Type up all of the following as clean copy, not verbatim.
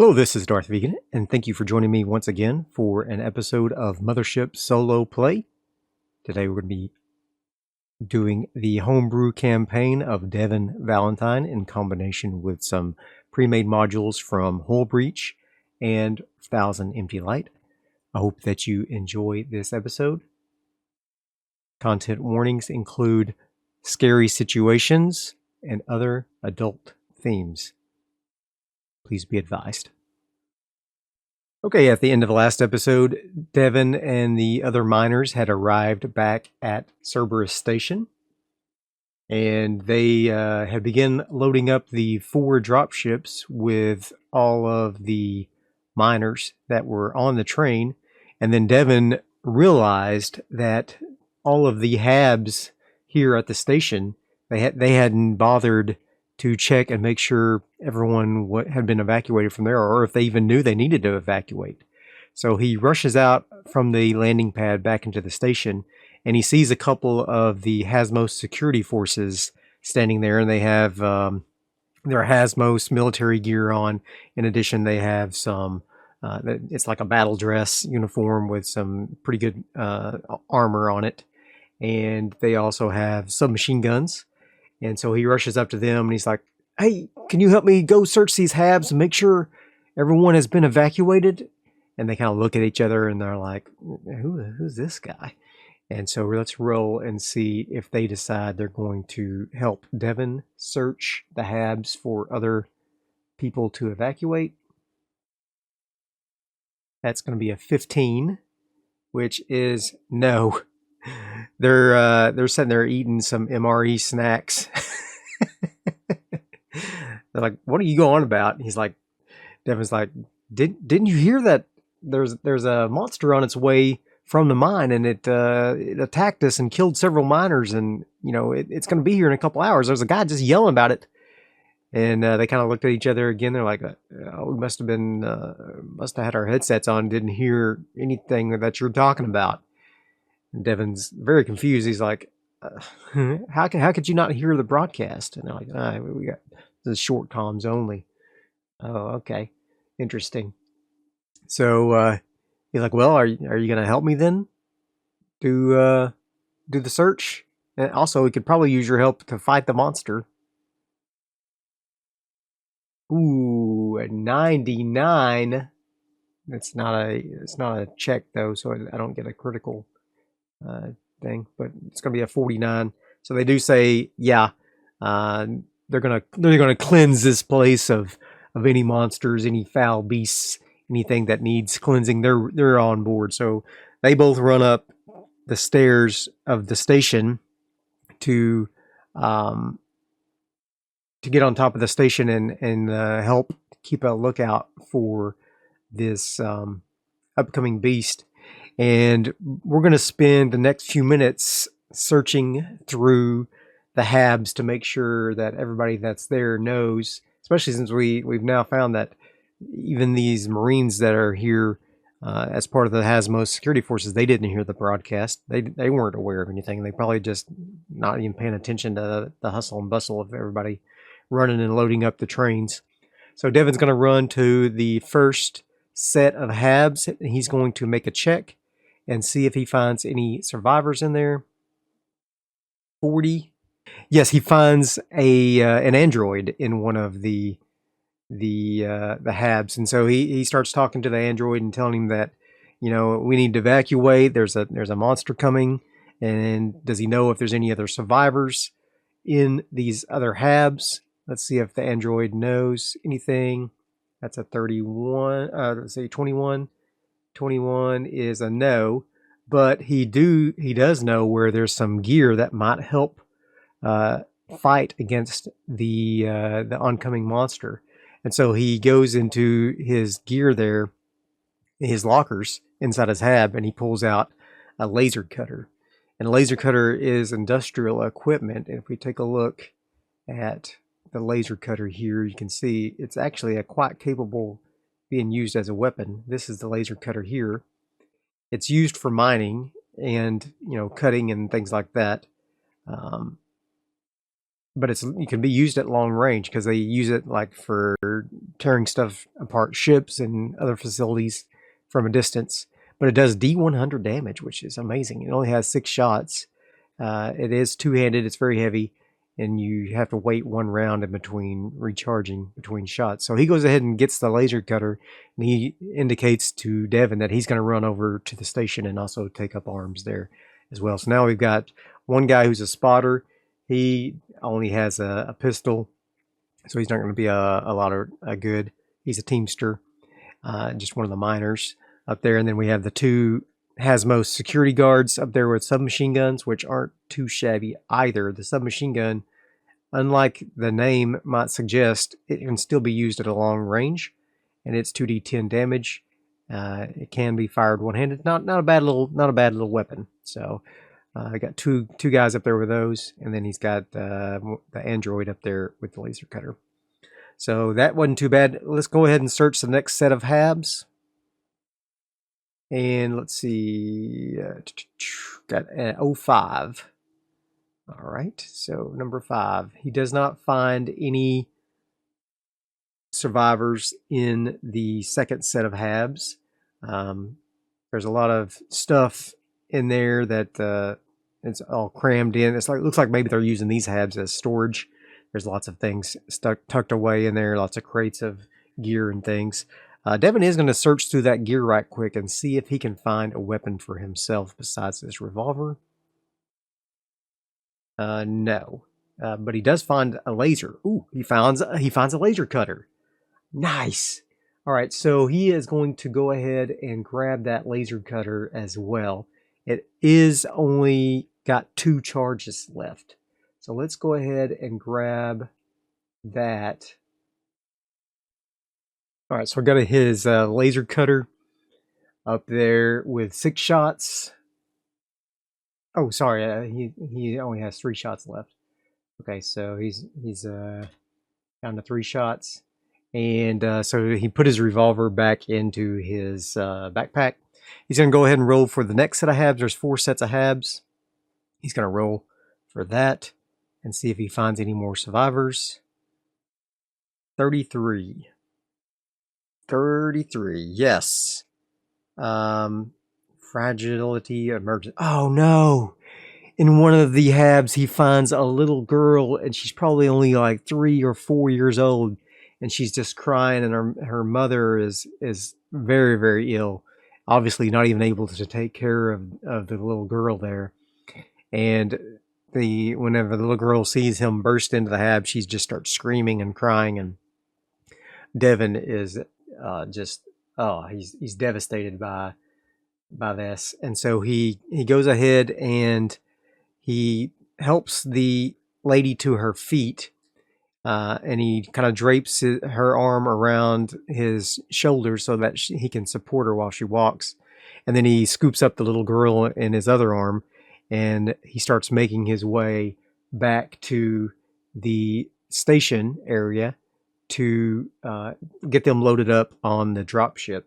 Hello, this is darthvegan, and thank you for joining me once again for an episode of Mothership Solo Play. Today we're going to be doing the homebrew campaign of Devon Valentine in combination with some pre-made modules from Hull Breach and Thousand Empty Light. I hope that you enjoy this episode. Content warnings include scary situations and other adult themes. Please be advised. Okay, at the end of the last episode, Devon and the other miners had arrived back at Cerberus Station, and they had begun loading up the 4 dropships with all of the miners that were on the train. And then Devon realized that all of the habs here at the station, they hadn't bothered to check and make sure everyone had been evacuated from there, or if they even knew they needed to evacuate. So he rushes out from the landing pad back into the station, and he sees a couple of the Hasmos security forces standing there, and they have their Hasmos military gear on. In addition, they have some, it's like a battle dress uniform with some pretty good armor on it. And they also have submachine guns. And so he rushes up to them and he's like, "Hey, can you help me go search these habs and make sure everyone has been evacuated?" And they kind of look at each other and they're like, who's this guy? And so let's roll and see if they decide they're going to help Devon search the habs for other people to evacuate. That's going to be a 15, which is no. They're sitting there eating some MRE snacks. They're like, "What are you going on about?" He's like, Devon's like, Didn't you hear that there's a monster on its way from the mine, and it attacked us and killed several miners, and it's going to be here in a couple hours. There's a guy just yelling about it." And they kind of looked at each other again. They're like, "Oh, we must have had our headsets on, didn't hear anything that you're talking about." And Devon's very confused. He's like, how could you not hear the broadcast?" And they're like, "We got the short comms only." "Oh, okay, interesting." So he's like, "Well, are you going to help me then do the search? And also, we could probably use your help to fight the monster." Ooh, a 99. It's not a check though, so I don't get a critical thing, but it's going to be a 49. So they do say, yeah, they're gonna cleanse this place of any monsters, any foul beasts, anything that needs cleansing. They're on board. So they both run up the stairs of the station to get on top of the station and help keep a lookout for this upcoming beast. And we're going to spend the next few minutes searching through the habs to make sure that everybody that's there knows, especially since we've now found that even these Marines that are here as part of the Hasmos security forces, they didn't hear the broadcast. They weren't aware of anything. They probably just not even paying attention to the hustle and bustle of everybody running and loading up the trains. So Devon's going to run to the first set of habs, and he's going to make a check and see if he finds any survivors in there. 40. Yes, he finds an android in one of the habs, and so he starts talking to the android and telling him that we need to evacuate. There's a monster coming, and does he know if there's any other survivors in these other habs? Let's see if the android knows anything. That's a 31. Let's say 21. 21 is a no, but he does know where there's some gear that might help fight against the oncoming monster. And so he goes into his gear there, his lockers inside his hab, and he pulls out a laser cutter. And a laser cutter is industrial equipment. And if we take a look at the laser cutter here, you can see it's actually a quite capable being used as a weapon. This is the laser cutter here. It's used for mining and cutting and things like that. but it can be used at long range because they use it like for tearing stuff apart, ships and other facilities from a distance. But it does D100 damage, which is amazing. It only has 6 shots. It is two-handed. It's very heavy, and you have to wait one round in between recharging between shots. So he goes ahead and gets the laser cutter, and he indicates to Devon that he's going to run over to the station and also take up arms there as well. So now we've got one guy who's a spotter. He only has a pistol, so he's not going to be a lot of good. He's a teamster, just one of the miners up there. And then we have the 2 Hasmos security guards up there with submachine guns, which aren't too shabby either. The submachine gun, unlike the name might suggest, it can still be used at a long range, and it's 2d10 damage. It can be fired one-handed. Not a bad little weapon. So I got two guys up there with those, and then he's got the android up there with the laser cutter. So that wasn't too bad. Let's go ahead and search the next set of habs. And let's see, got 05. All right, so number 5. He does not find any survivors in the second set of habs. There's a lot of stuff in there that it's all crammed in. Looks like maybe they're using these habs as storage. There's lots of things tucked away in there, lots of crates of gear and things. Devon is going to search through that gear right quick and see if he can find a weapon for himself besides this revolver. No. But he does find a laser. Ooh, he finds a laser cutter. Nice. All right, so he is going to go ahead and grab that laser cutter as well. It is only got 2 charges left. So let's go ahead and grab that. All right, so I got his laser cutter up there with 6 shots. Oh, sorry, he only has 3 shots left. Okay, so he's down to 3 shots. And so he put his revolver back into his backpack. He's going to go ahead and roll for the next set of habs. There's 4 sets of habs. He's going to roll for that and see if he finds any more survivors. 33. 33, yes. Fragility emergent. Oh no! In one of the habs, he finds a little girl, and she's probably only like 3 or 4 years old, and she's just crying, and her mother is very, very ill. Obviously, not even able to take care of the little girl there. And whenever the little girl sees him burst into the hab, she just starts screaming and crying, and Devon is he's devastated by this. And so he goes ahead and he helps the lady to her feet, and he kind of drapes her arm around his shoulders so that he can support her while she walks. And then he scoops up the little girl in his other arm, and he starts making his way back to the station area to get them loaded up on the drop ship.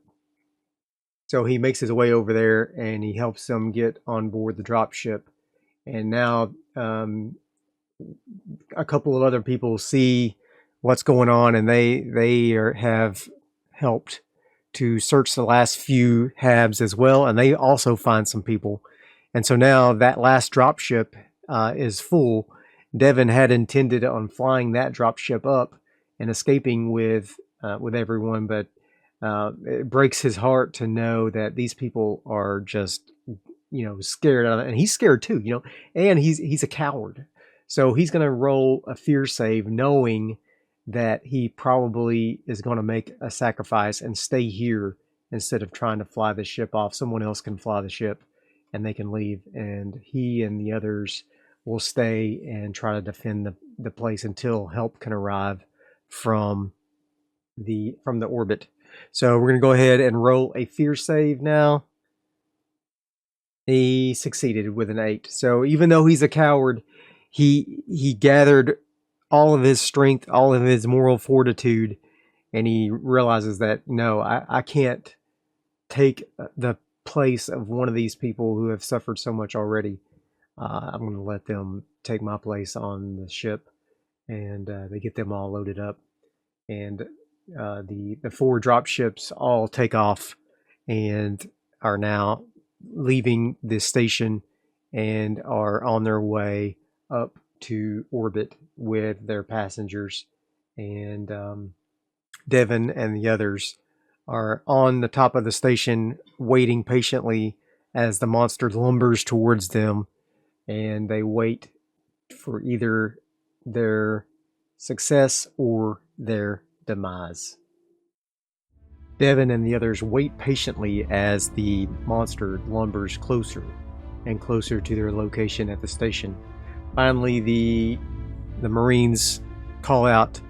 So he makes his way over there and he helps them get on board the drop ship. And now a couple of other people see what's going on, and they have helped to search the last few habs as well, and they also find some people. And so now that last drop ship is full. Devon had intended on flying that drop ship up and escaping with everyone, but it breaks his heart to know that these people are just, scared out of it. And he's scared too, and he's a coward. So he's going to roll a fear save knowing that he probably is going to make a sacrifice and stay here instead of trying to fly the ship off. Someone else can fly the ship and they can leave, and he and the others will stay and try to defend the place until help can arrive from the orbit. So we're going to go ahead and roll a fear save now. He succeeded with an 8. So even though he's a coward, he gathered all of his strength, all of his moral fortitude, and he realizes that, no, I can't take the place of one of these people who have suffered so much already. I'm going to let them take my place on the ship. and they get them all loaded up, and the 4 drop ships all take off and are now leaving this station and are on their way up to orbit with their passengers. And Devon and the others are on the top of the station waiting patiently as the monster lumbers towards them, and they wait for either their success or their demise. Devon and the others wait patiently as the monster lumbers closer and closer to their location at the station. Finally, the Marines call out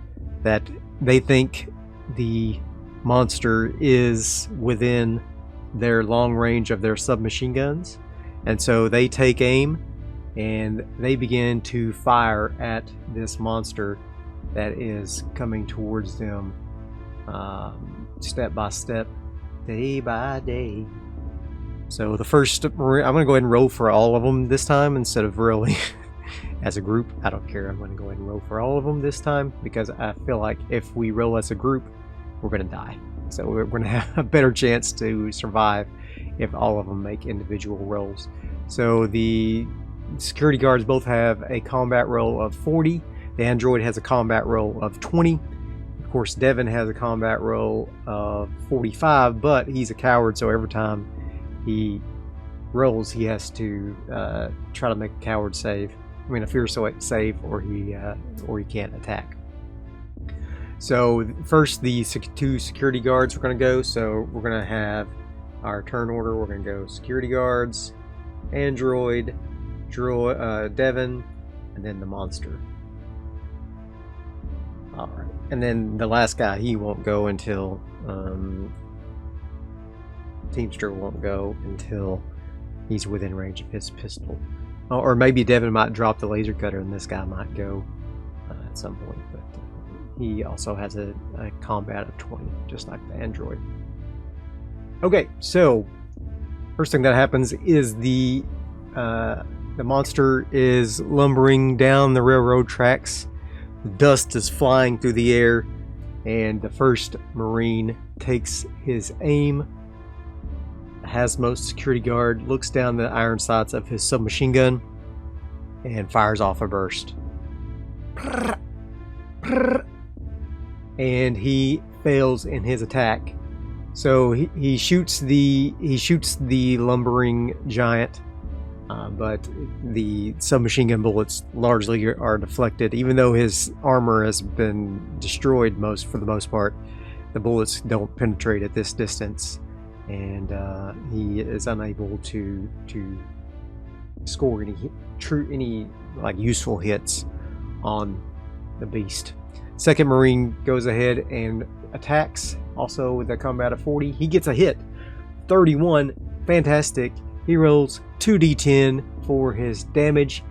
that they think the monster is within their long range of their submachine guns, and so they take aim and they begin to fire at this monster that is coming towards them, step by step, day by day. So the first Marine, I'm going to go ahead and roll for all of them this time instead of rolling as a group. I don't care. I'm going to go ahead and roll for all of them this time because I feel like if we roll as a group, we're going to die. So we're going to have a better chance to survive if all of them make individual rolls. So the security guards both have a combat roll of 40. The android has a combat roll of 20. Of course, Devon has a combat roll of 45, but he's a coward, so every time he rolls, he has to try to make a coward save. I mean, a fear save, or he can't attack. So first, the 2 security guards are going to go. So we're going to have our turn order. We're going to go security guards, android, Devon, and then the monster. All right, and then the last guy, he won't go until Teamster won't go until he's within range of his pistol. Or maybe Devon might drop the laser cutter and this guy might go at some point, but he also has a combat of 20, just like the android. Okay, so first thing that happens is the monster is lumbering down the railroad tracks. Dust is flying through the air, and the first Marine takes his aim. The Hazmos security guard looks down the iron sights of his submachine gun and fires off a burst. And he fails in his attack. So he shoots the lumbering giant, but the submachine gun bullets largely are deflected. Even though his armor has been destroyed for the most part, the bullets don't penetrate at this distance, and he is unable to score any like useful hits on the beast. Second Marine goes ahead and attacks, also with a combat of 40. He gets a hit, 31, fantastic. He rolls 2d10 for his damage,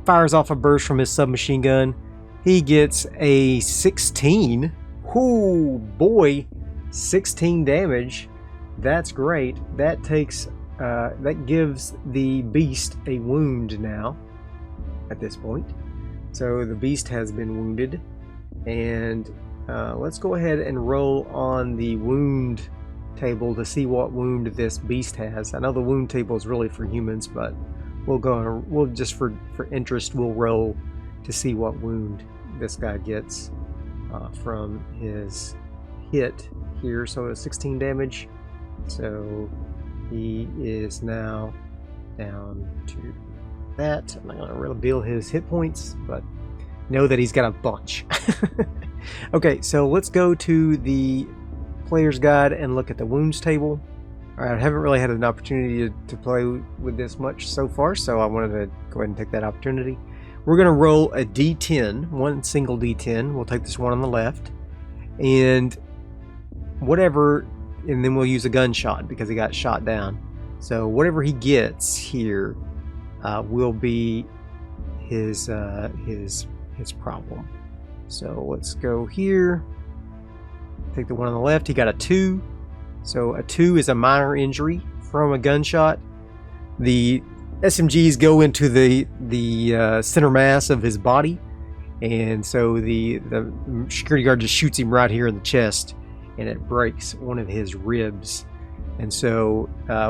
fires off a burst from his submachine gun. He gets a 16. Whoo, boy, 16 damage. That's great. That gives the beast a wound now at this point. So the beast has been wounded, and let's go ahead and roll on the wound table to see what wound this beast has. I know the wound table is really for humans, but we'll just for interest, we'll roll to see what wound this guy gets from his hit here. So it's 16 damage. So he is now down to that. I'm not going to reveal his hit points, but know that he's got a bunch. Okay, so let's go to the player's guide and look at the wounds table. Alright, I haven't really had an opportunity to play with this much so far, so I wanted to go ahead and take that opportunity. We're going to roll a d10, one single d10. We'll take this one on the left, and then we'll use a gunshot because he got shot down. So whatever he gets here will be his problem. So let's go here. Take the one on the left. He got a 2. So a 2 is a minor injury from a gunshot. The SMGs go into the center mass of his body, and so the security guard just shoots him right here in the chest, and it breaks one of his ribs. And so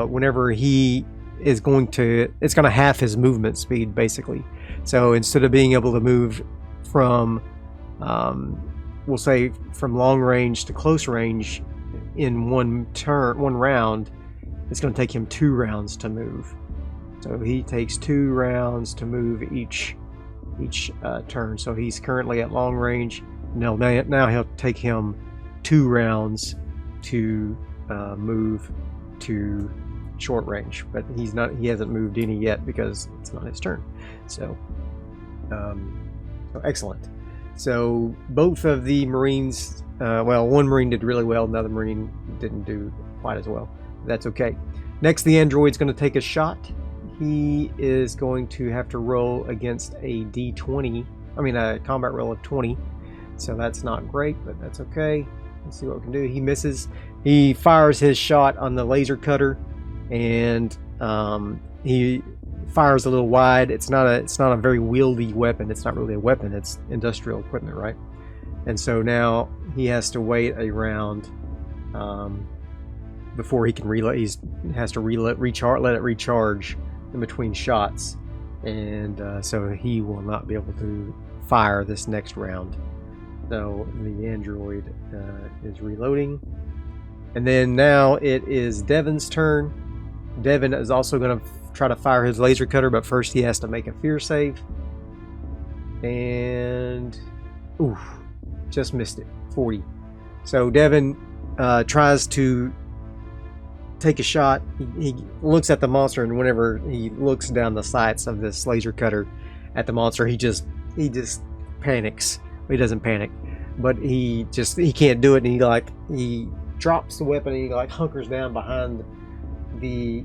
whenever he is going to, it's going to half his movement speed basically. So instead of being able to move from we'll say from long range to close range in one round, it's going to take him 2 rounds to move. So he takes 2 rounds to move each turn. So he's currently at long range. Now he'll take him 2 rounds to move to short range, but he hasn't moved any yet because it's not his turn. So excellent. So both of the Marines, well, one Marine did really well, another Marine didn't do quite as well. That's okay. Next, the android's going to take a shot. He is going to have to roll against a D20, a combat roll of 20. So that's not great, but that's okay. Let's see what we can do. He misses. He fires his shot on the laser cutter, and he fires a little wide. It's not a very wieldy weapon. It's not really a weapon. It's industrial equipment, right? And so now he has to wait a round before he can reload. He has to let it recharge in between shots, and so he will not be able to fire this next round. So the android is reloading, and then now it is Devon's turn. Devon is also going to try to fire his laser cutter, but first he has to make a fear save, and oof, just missed it. 40. So Devon tries to take a shot. He looks at the monster, and whenever he looks down the sights of this laser cutter at the monster, he just panics. He doesn't panic, but he can't do it, and he drops the weapon, and he hunkers down behind the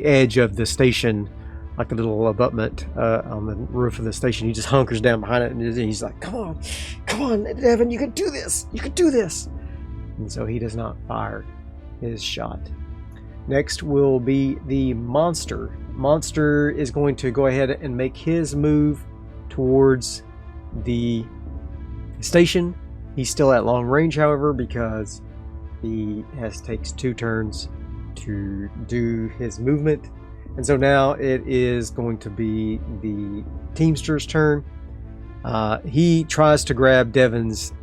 edge of the station, like a little abutment on the roof of the station. He just hunkers down behind it, and he's like, come on, Devon, you can do this, and so he does not fire his shot. Next will be the monster. Monster is going to go ahead and make his move towards the station. He's still at long range, however, because he takes 2 turns to do his movement. And so now it is going to be the Teamster's turn. He tries to grab Devon's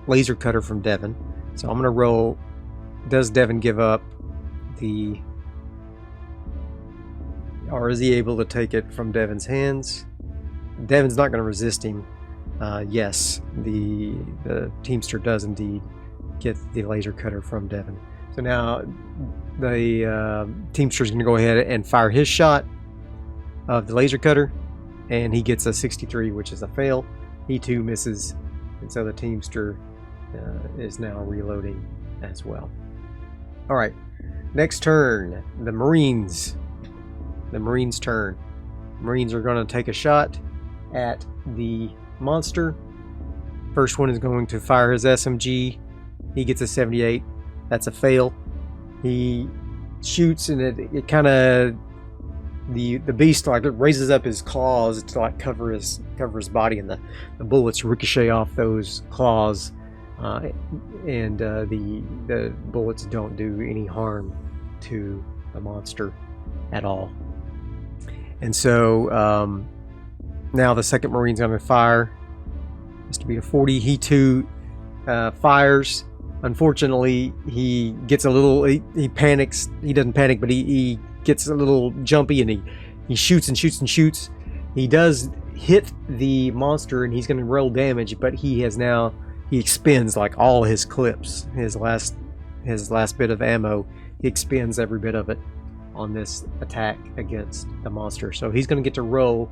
laser cutter from Devon. So I'm going to roll. Does Devon give up or is he able to take it from Devon's hands? Devon's not going to resist him. Yes, the Teamster does indeed get the laser cutter from Devon. So now the Teamster is going to go ahead and fire his shot of the laser cutter, and he gets a 63, which is a fail. He too misses, and so the Teamster is now reloading as well. All right, next turn, the Marines. The Marines' turn. Marines are going to take a shot at the monster. First one is going to fire his SMG. He gets a 78. That's a fail. He shoots, and it kind of the beast raises up his claws to cover his body, and the bullets ricochet off those claws, and the bullets don't do any harm to the monster at all. And so now the second Marine's going to fire. Has to be a 40. He too fires. Unfortunately, he gets a little. He panics. He doesn't panic, but he gets a little jumpy, and he shoots and shoots and shoots. He does hit the monster, and he's going to roll damage, but he expends all his clips. His last bit of ammo, he expends every bit of it on this attack against the monster. So he's going to get to roll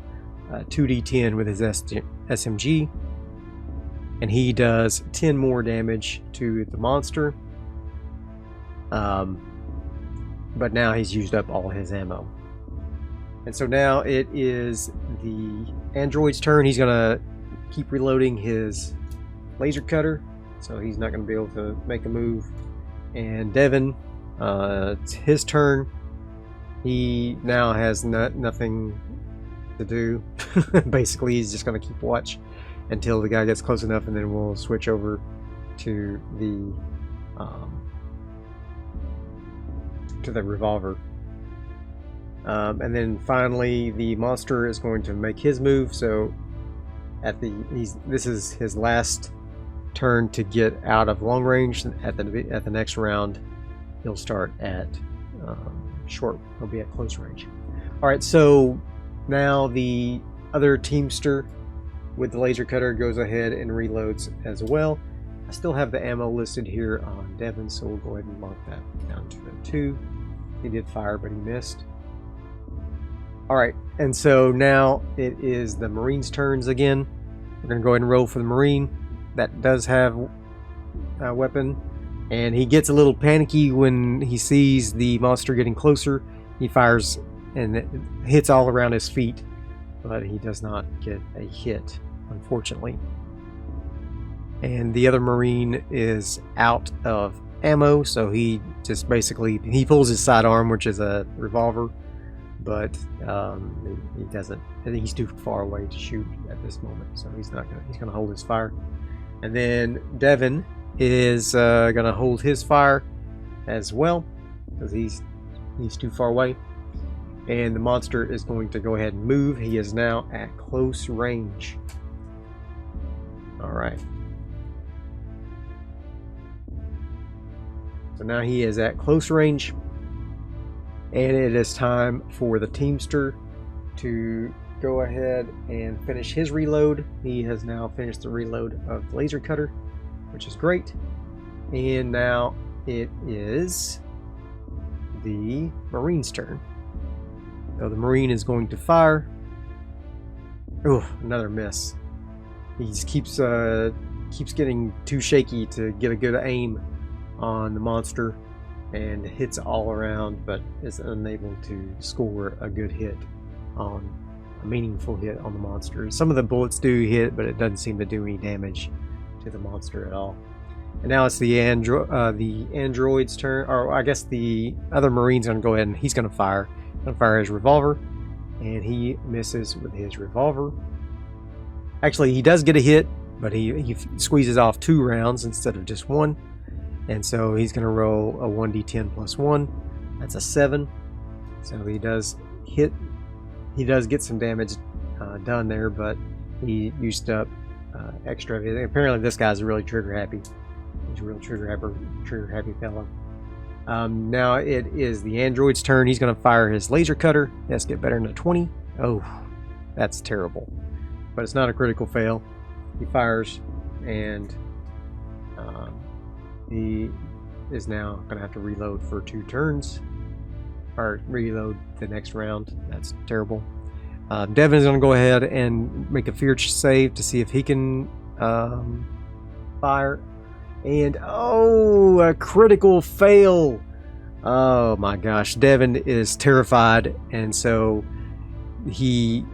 2d10 with his SMG, and he does 10 more damage to the monster. But now he's used up all his ammo. And so now it is the android's turn. He's going to keep reloading his laser cutter, so he's not going to be able to make a move. And Devon, it's his turn. He now has nothing to do. Basically, he's just going to keep watch until the guy gets close enough, and then we'll switch over to the revolver. And then finally, the monster is going to make his move. So this is his last turn to get out of long range. At the next round, he'll start at short. He'll be at close range. All right. So now the other teamster with the laser cutter goes ahead and reloads as well. I still have the ammo listed here on Devon, so we'll go ahead and mark that down to a 2. He did fire, but he missed. Alright, and so now it is the Marine's turns again. We're going to go ahead and roll for the Marine. That does have a weapon, and he gets a little panicky when he sees the monster getting closer. He fires, and it hits all around his feet, but he does not get a hit, unfortunately. And the other Marine is out of ammo, so he just basically pulls his sidearm, which is a revolver, but he doesn't. I think he's too far away to shoot at this moment, so he's gonna hold his fire. And then Devon is gonna hold his fire as well because he's too far away. And the monster is going to go ahead and move. He is now at close range. All right. So now he is at close range, and it is time for the teamster to go ahead and finish his reload. He has now finished the reload of the laser cutter, which is great. And now it is the Marine's turn. So the Marine is going to fire. Oh, another miss. He just keeps getting too shaky to get a good aim on the monster, and hits all around, but is unable to score a good hit on a meaningful hit on the monster. Some of the bullets do hit, but it doesn't seem to do any damage to the monster at all. And now it's the android's turn, or I guess the other Marine's gonna go ahead and he's gonna fire his revolver, and he misses with his revolver. Actually, he does get a hit, but he squeezes off 2 rounds instead of just 1. And so he's going to roll a 1d10 plus 1. That's a 7. So he does hit. He does get some damage done there, but he used up extra. Apparently this guy's really trigger happy. He's a real trigger happy fellow. Now it is the android's turn. He's going to fire his laser cutter. He has to get better than a 20. Oh, that's terrible. But it's not a critical fail. He fires, and he is now going to have to reload for 2 turns, or reload the next round. That's terrible. Devon is going to go ahead and make a fear save to see if he can fire. And oh, a critical fail. Oh my gosh, Devon is terrified, and so he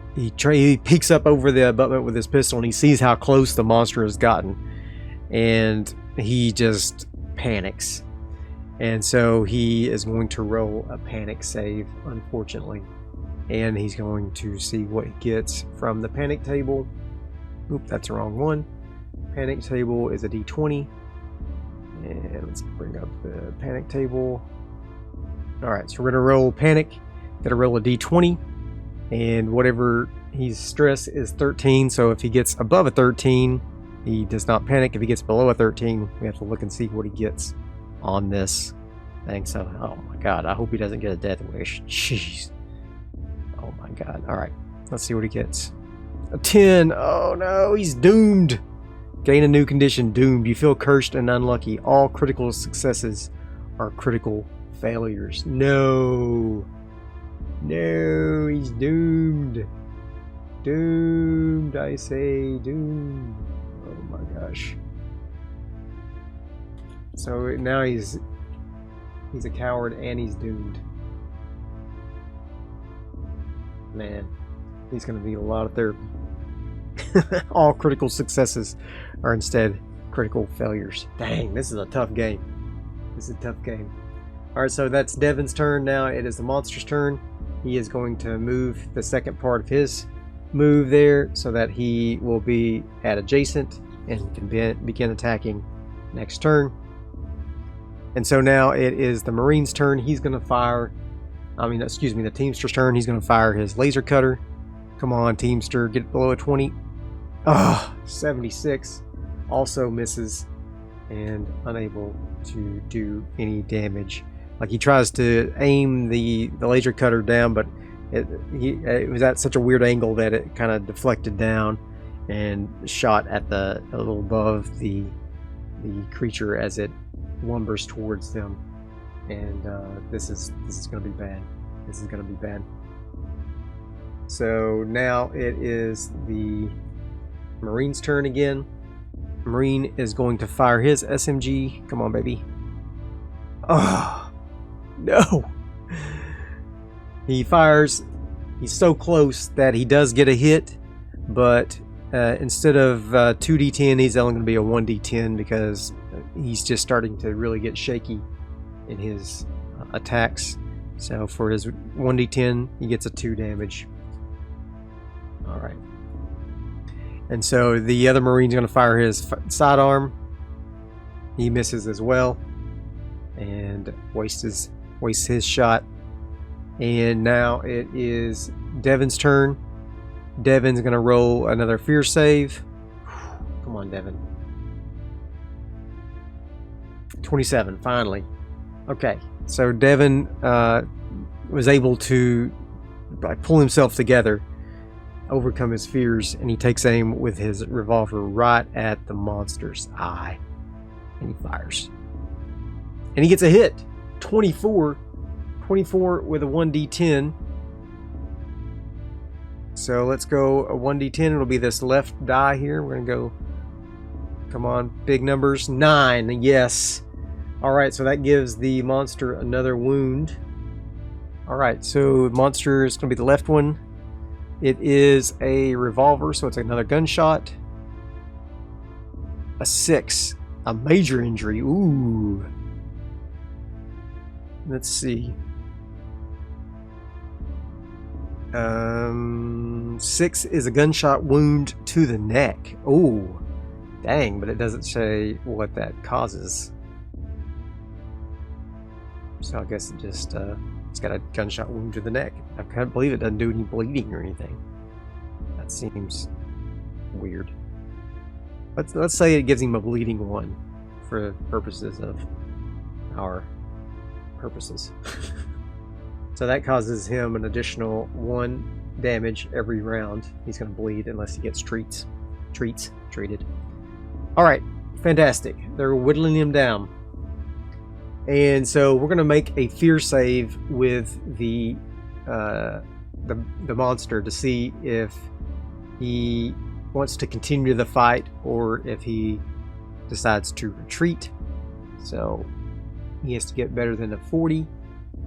peeks up over the abutment with his pistol, and he sees how close the monster has gotten, and he just panics. And so he is going to roll a panic save, unfortunately, and he's going to see what he gets from the panic table. Oop, that's the wrong one. Panic table is a d20, and let's bring up the panic table. All right, so we're gonna roll panic. Gotta roll a d20, and whatever he's stress is 13. So if he gets above a 13, he does not panic. If he gets below a 13, we have to look and see what he gets on this thing. So, oh my god, I hope he doesn't get a death wish. Jeez. Oh my god. All right, let's see what he gets. A 10. Oh no, he's doomed. Gain a new condition, doomed. You feel cursed and unlucky. All critical successes are critical failures. No. No, he's doomed. Doomed, I say, doomed. Oh my gosh. So now he's a coward and he's doomed. Man, he's gonna need a lot of therapy. All critical successes are instead critical failures. Dang, this is a tough game. This is a tough game. Alright, so that's Devon's turn. Now it is the monster's turn. he is going to move the second part of his move there so that he will be at adjacent and can begin attacking next turn. And so now it is the Marine's turn. He's going to fire, the Teamster's turn. He's going to fire his laser cutter. Come on, Teamster, get below a 20. 76. Also misses and unable to do any damage. Like, he tries to aim the laser cutter down, but it was at such a weird angle that it kind of deflected down and shot at a little above the creature as it lumbers towards them. And this is going to be bad. This is going to be bad. So now it is the Marine's turn again. Marine is going to fire his SMG. Come on, baby. Oh, no. He fires. He's so close that he does get a hit, but instead of 2d10, he's only going to be a 1d10 because he's just starting to really get shaky in his attacks. So for his 1d10, he gets a 2 damage. Alright. And so the other Marine's going to fire his sidearm. He misses as well. And wastes his shot. And now it is Devon's turn. Devon's going to roll another fear save. Come on, Devon. 27, finally. Okay, so Devon was able to pull himself together, overcome his fears, and he takes aim with his revolver right at the monster's eye. And he fires. And he gets a hit. 24 with a 1d10. So let's go a 1d10. It'll be this left die here. We're going to go, come on, big numbers. 9, yes. Alright, so that gives the monster another wound. Alright, so monster is going to be the left one. It is a revolver, so it's another gunshot. A 6. A major injury. Ooh. Let's see. 6 is a gunshot wound to the neck. Ooh. Dang, but it doesn't say what that causes. So I guess it just, it's got a gunshot wound to the neck. I can't believe it doesn't do any bleeding or anything. That seems weird. Let's say it gives him a bleeding 1 for purposes of our purposes. So that causes him an additional 1 damage every round. He's going to bleed unless he gets treated. Alright, fantastic. They're whittling him down. And so we're going to make a fear save with the monster to see if he wants to continue the fight or if he decides to retreat. So he has to get better than a 40,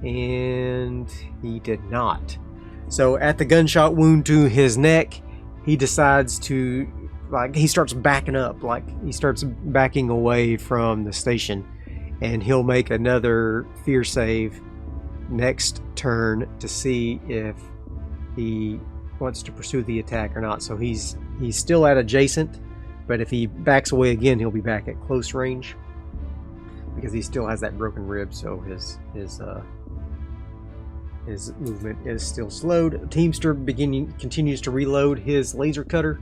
and he did not. So at the gunshot wound to his neck, he decides to, he starts backing up, he starts backing away from the station, and he'll make another fear save next turn to see if he wants to pursue the attack or not. So he's still at adjacent, but if he backs away again, he'll be back at close range because he still has that broken rib. So his movement is still slowed. Teamster continues to reload his laser cutter,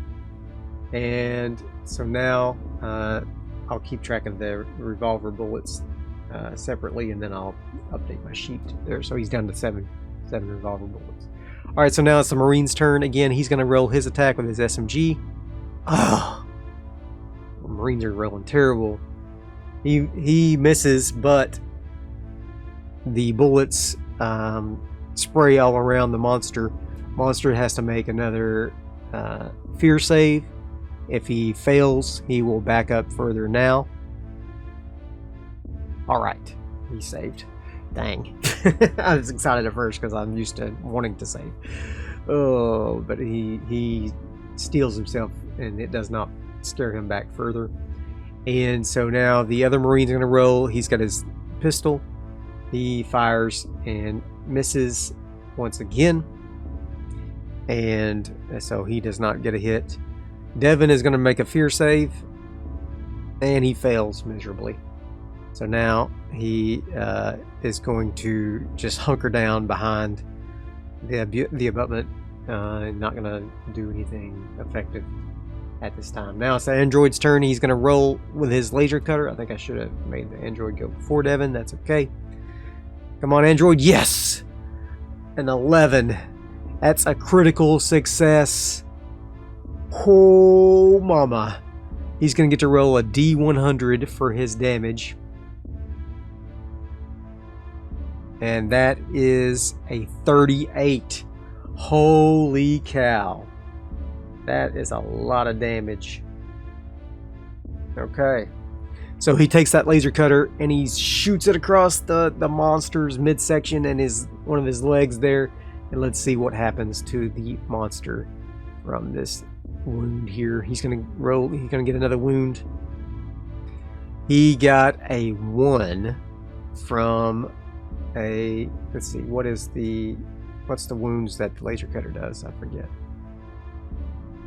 and so now I'll keep track of the revolver bullets separately, and then I'll update my sheet there. So he's down to 7 revolver bullets. All right, so now it's the Marine's turn again. He's going to roll his attack with his SMG. Oh, Marines are rolling terrible. He misses, but the bullets spray all around the monster. Monster has to make another fear save. If he fails, he will back up further now. Alright, he saved. Dang. I was excited at first because I'm used to wanting to save. Oh, but he steals himself, and it does not scare him back further. And so now the other Marine's going to roll. He's got his pistol. He fires and misses once again. And so he does not get a hit. Devon is going to make a fear save. And he fails miserably. So now he is going to just hunker down behind the abutment. Not going to do anything effective at this time. Now it's the android's turn. He's going to roll with his laser cutter. I think I should have made the android go before Devon. That's okay. Come on, android. Yes! An 11. That's a critical success. Oh, mama. He's going to get to roll a D100 for his damage. And that is a 38. Holy cow. That is a lot of damage. Okay. So he takes that laser cutter and he shoots it across the monster's midsection and one of his legs there. And let's see what happens to the monster from this wound here. He's going to roll. He's going to get another wound. He got a 1 from a... Let's see. What's the wounds that the laser cutter does? I forget.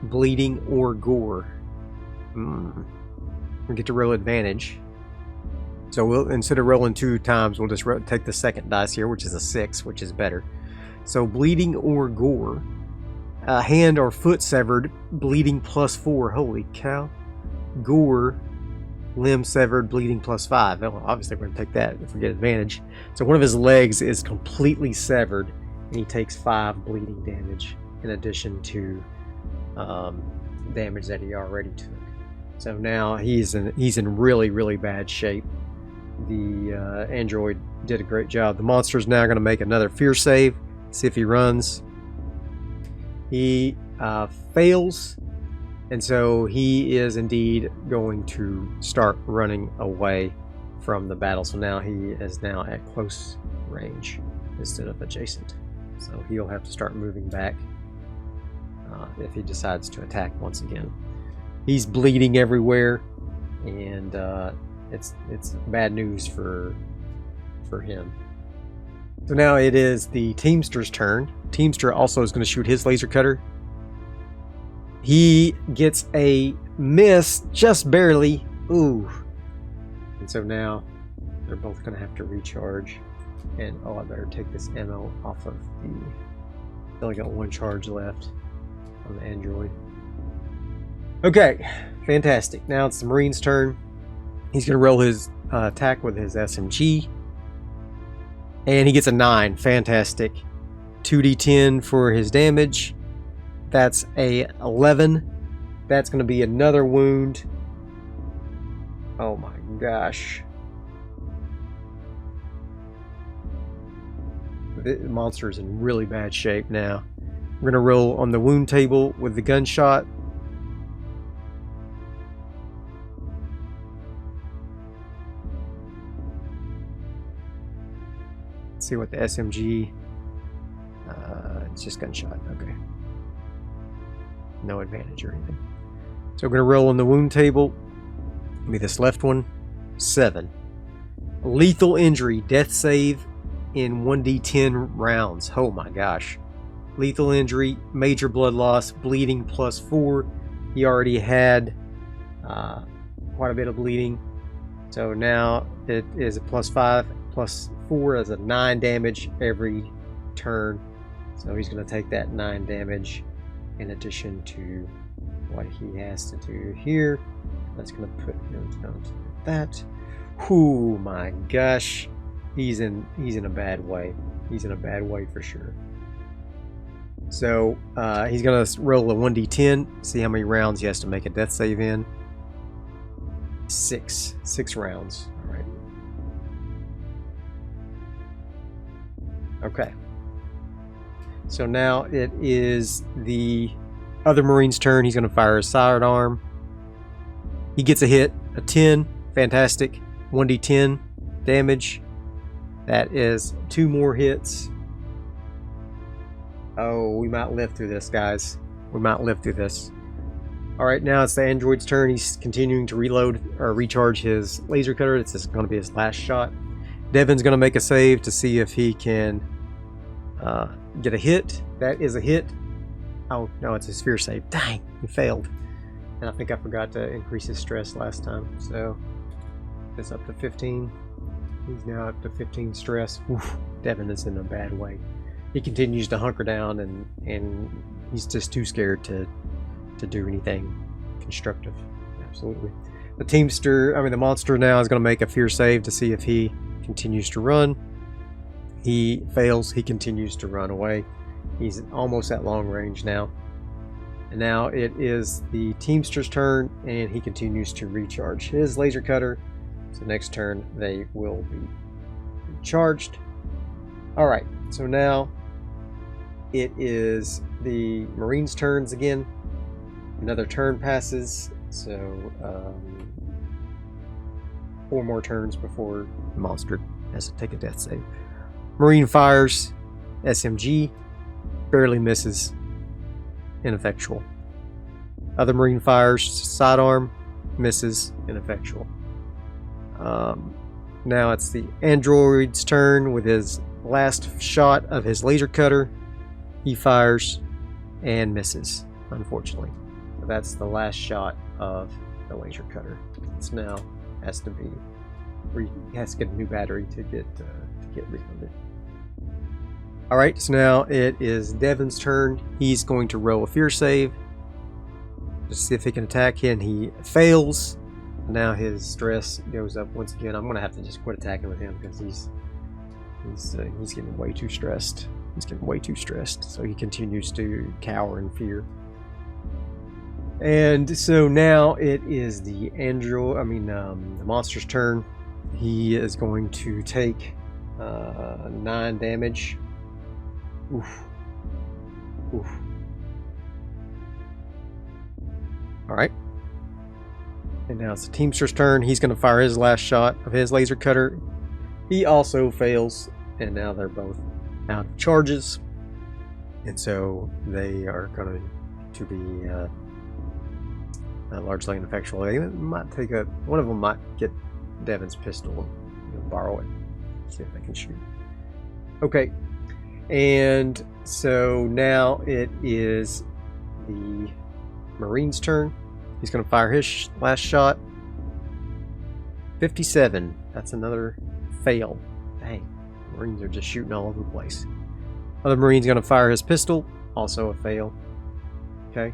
Bleeding or gore. We get to roll advantage. So we'll, instead of rolling 2 times, we'll just take the second dice here, which is a 6, which is better. So bleeding or gore. Hand or foot severed, bleeding +4. Holy cow. Gore, limb severed, bleeding +5. Well, obviously we're going to take that if we get advantage. So one of his legs is completely severed, and he takes 5 bleeding damage in addition to damage that he already took. So now he's in really, really bad shape. The android did a great job. The monster's now going to make another fear save. See if he runs. He fails, and so he is indeed going to start running away from the battle. So now he is now at close range instead of adjacent. So he'll have to start moving back if he decides to attack once again. He's bleeding everywhere, and it's bad news for him. So now it is the Teamster's turn. Teamster also is going to shoot his laser cutter. He gets a miss, just barely. Ooh. And so now they're both going to have to recharge. And oh, I better take this ammo off of the... I only got 1 charge left on the android. Okay, fantastic. Now it's the Marine's turn. He's going to roll his attack with his SMG. And he gets a 9. Fantastic. 2d10 for his damage. That's a 11. That's going to be another wound. Oh my gosh. The monster's in really bad shape now. We're going to roll on the wound table with the gunshot. See what the SMG, it's just gunshot. Okay, no advantage or anything. So we're gonna roll on the wound table. Give me this left one. 7. Lethal injury, death save in 1d10 rounds. Oh my gosh. Lethal injury, major blood loss, bleeding +4. He already had quite a bit of bleeding, so now it is a +5 +4 as a 9 damage every turn. So he's going to take that 9 damage in addition to what he has to do here. That's going to put him down to that. Oh my gosh, he's in a bad way. He's in a bad way for sure. So he's going to roll a 1d10, see how many rounds he has to make a death save in. 6 rounds. All right. Okay. So now it is the other Marine's turn. He's going to fire his sidearm. He gets a hit, a 10. Fantastic. 1d10 damage. That is 2 more hits. Oh, we might live through this, guys. We might live through this. Alright, now it's the android's turn. He's continuing to reload or recharge his laser cutter. This is going to be his last shot. Devon's going to make a save to see if he can get a hit. That is a hit. Oh, no, it's a sphere save. Dang, he failed. And I think I forgot to increase his stress last time. So it's up to 15. He's now up to 15 stress. Oof, Devon is in a bad way. He continues to hunker down, and he's just too scared to do anything constructive. Absolutely. The monster now is going to make a fear save to see if he continues to run. He fails. He continues to run away. He's almost at long range now. And now it is the Teamster's turn, and he continues to recharge his laser cutter. So next turn they will be recharged. Alright, so now it is the Marines' turns again. Another turn passes, so 4 more turns before the monster has to take a death save. Marine fires, SMG, barely misses, ineffectual. Other Marine fires, sidearm, misses, ineffectual. Now it's the android's turn with his last shot of his laser cutter. He fires and misses, unfortunately. So that's the last shot of the laser cutter. It's now has to get a new battery to get reloaded. All right, so now it is Devon's turn. He's going to roll a fear save to see if he can attack him. He fails. Now his stress goes up once again. I'm gonna have to just quit attacking with him because he's getting way too stressed. He's getting way too stressed, so he continues to cower in fear. And so now it is the monster's turn. He is going to take 9 damage. Oof. Oof. All right. And now it's the Teamster's turn. He's going to fire his last shot of his laser cutter. He also fails, and now they're both out of charges. And so they are going to be largely ineffectual. They might take one of them might get Devon's pistol and borrow it. See if they can shoot. Okay. And so now it is the Marine's turn. He's going to fire his last shot. 57. That's another fail. Dang. Marines are just shooting all over the place. Other Marine's going to fire his pistol. Also a fail. Okay.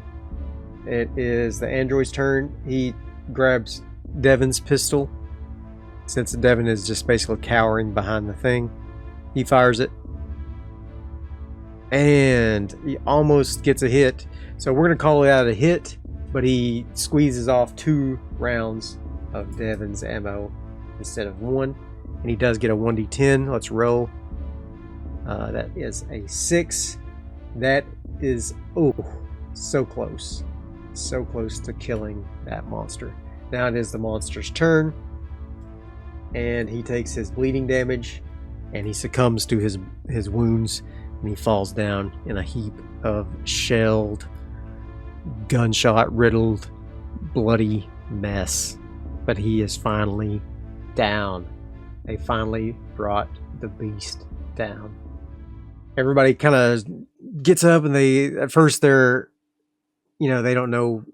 It is the android's turn. He grabs Devon's pistol. Since Devon is just basically cowering behind the thing, he fires it. And he almost gets a hit. So we're going to call it out a hit. But he squeezes off 2 rounds of Devon's ammo instead of 1. And he does get a 1d10. Let's roll. That is a 6. That is, so close. So close to killing that monster. Now it is the monster's turn. And he takes his bleeding damage. And he succumbs to his wounds. And he falls down in a heap of shelled, gunshot riddled, bloody mess. But he is finally down. They finally brought the beast down. Everybody kind of gets up, and at first they're, they don't know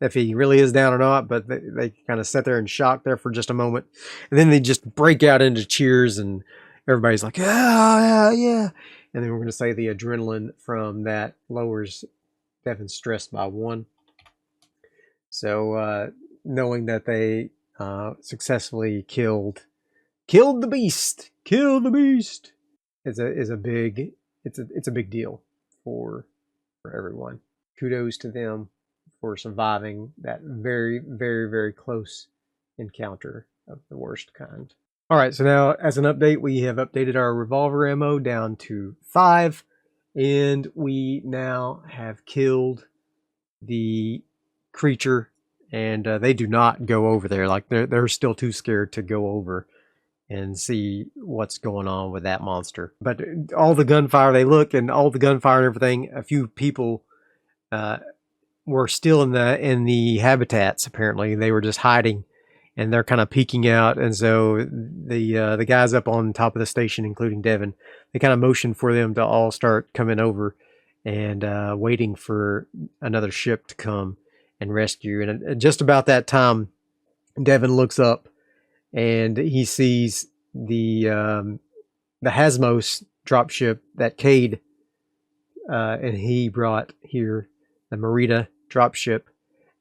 if he really is down or not, but they kind of sit there in shock there for just a moment. And then they just break out into cheers, and everybody's like, yeah. And then we're going to say the adrenaline from that lowers Devon's stress by 1. So knowing that they successfully killed the beast, is a big deal for everyone. Kudos to them for surviving that very, very, very close encounter of the worst kind. All right, so now as an update, we have updated our revolver ammo down to 5. And we now have killed the creature, and they do not go over there. Like they're still too scared to go over and see what's going on with that monster. But all the gunfire, they look, and all the gunfire and everything. A few people were still in the habitats. Apparently, they were just hiding and they're kind of peeking out. And so the guys up on top of the station, including Devon, they kind of motion for them to all start coming over and waiting for another ship to come and rescue. And at just about that time, Devon looks up and he sees the Hasmos dropship that Cade and he brought here, the Merida dropship,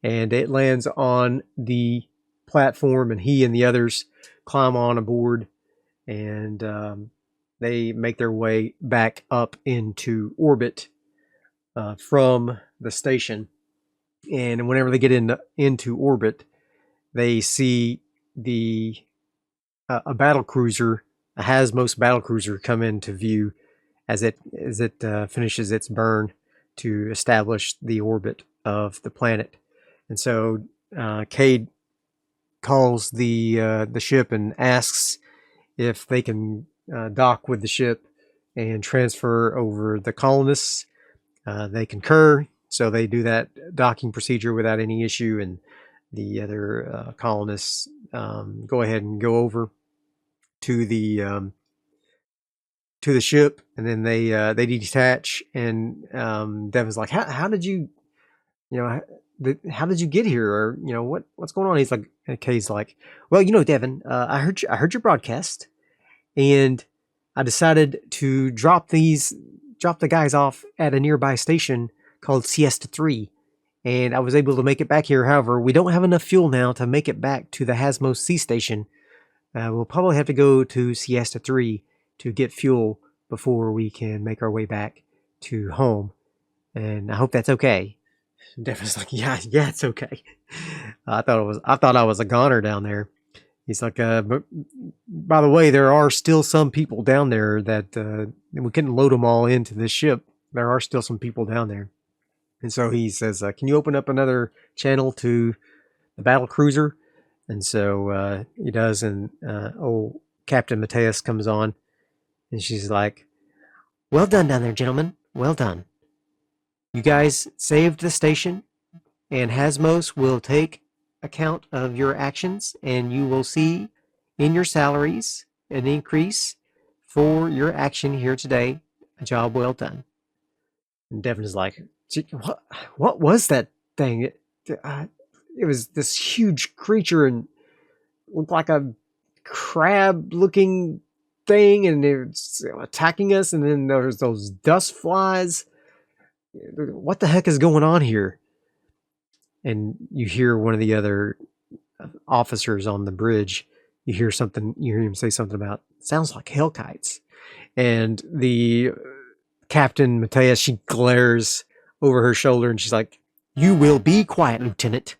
and it lands on the platform, and he and the others climb on aboard, and they make their way back up into orbit from the station. And whenever they get into orbit, they see a battle cruiser, a Hasmos battle cruiser, come into view as it finishes its burn to establish the orbit of the planet. And so Cade calls the ship and asks if they can dock with the ship and transfer over the colonists. They concur, so they do that docking procedure without any issue, and the other colonists go ahead and go over to the ship, and then they detach. And Devon's like, how did you, how did you get here, or what's going on? He's like, Kay's like, well, Devon, I heard your broadcast, and I decided to drop the guys off at a nearby station called Siesta 3, and I was able to make it back here. However, we don't have enough fuel now to make it back to the Hasmos Sea Station. We'll probably have to go to Siesta 3 to get fuel before we can make our way back to home. And I hope that's okay. Devon's like, yeah, it's okay. I thought I was a goner down there. He's like, but by the way, there are still some people down there that we couldn't load them all into this ship. There are still some people down there. And so he says, can you open up another channel to the battle cruiser? And so he does, and old Captain Mateus comes on, and she's like, well done down there, gentlemen. Well done. You guys saved the station, and Hasmos will take account of your actions, and you will see in your salaries an increase for your action here today. A job well done. And Devon is like, what was that thing? It was this huge creature and looked like a crab-looking thing, and it's attacking us, and then there's those dust flies. What the heck is going on here? And you hear one of the other officers on the bridge. You hear him say something about, sounds like Hellkites. And the Captain Mateus, she glares over her shoulder, and she's like, you will be quiet, Lieutenant.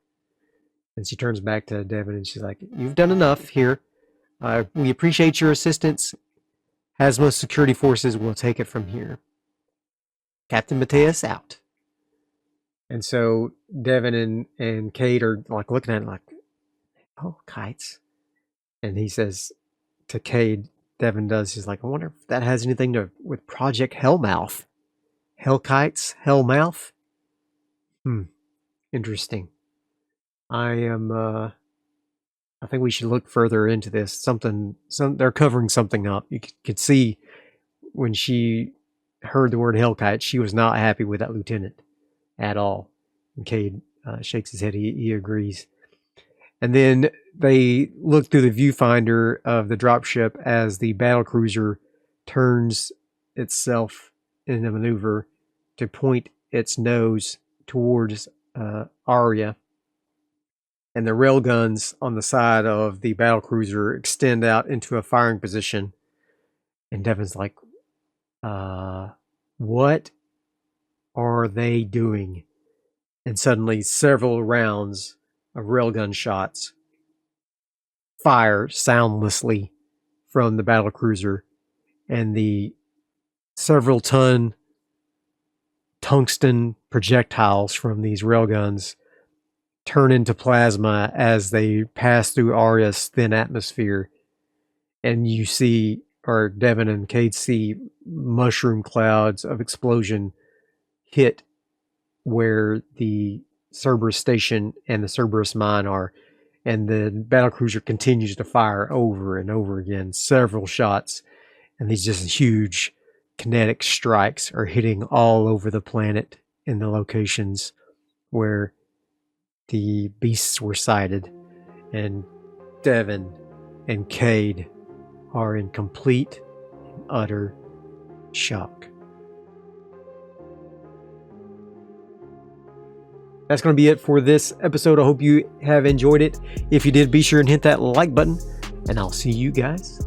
And she turns back to Devon, and she's like, you've done enough here. We appreciate your assistance. Hasmos security forces will take it from here. Captain Mateus out. And so Devon and Cade are like looking at it like, oh, kites. And he says to Cade, Devon does, he's like, I wonder if that has anything to with Project Hellmouth. Hellkites, Hellmouth? Interesting. I think we should look further into this. They're covering something up. You could see when she heard the word Hellkite, she was not happy with that lieutenant at all. And Cade shakes his head. He agrees. And then they look through the viewfinder of the dropship as the battlecruiser turns itself in a maneuver to point its nose towards Aria. And the railguns on the side of the battlecruiser extend out into a firing position. And Devon's like, what are they doing? And suddenly several rounds of railgun shots fire soundlessly from the battlecruiser, and the several ton tungsten projectiles from these railguns turn into plasma as they pass through Aria's thin atmosphere. And you see, or Devon and Cade see, mushroom clouds of explosion hit where the Cerberus Station and the Cerberus Mine are. and the battlecruiser continues to fire over and over again, several shots, and these just huge kinetic strikes are hitting all over the planet in the locations where the beasts were sighted, and Devon and Cade are in complete and utter shock. That's going to be it for this episode. I hope you have enjoyed it. If you did, be sure and hit that like button, and I'll see you guys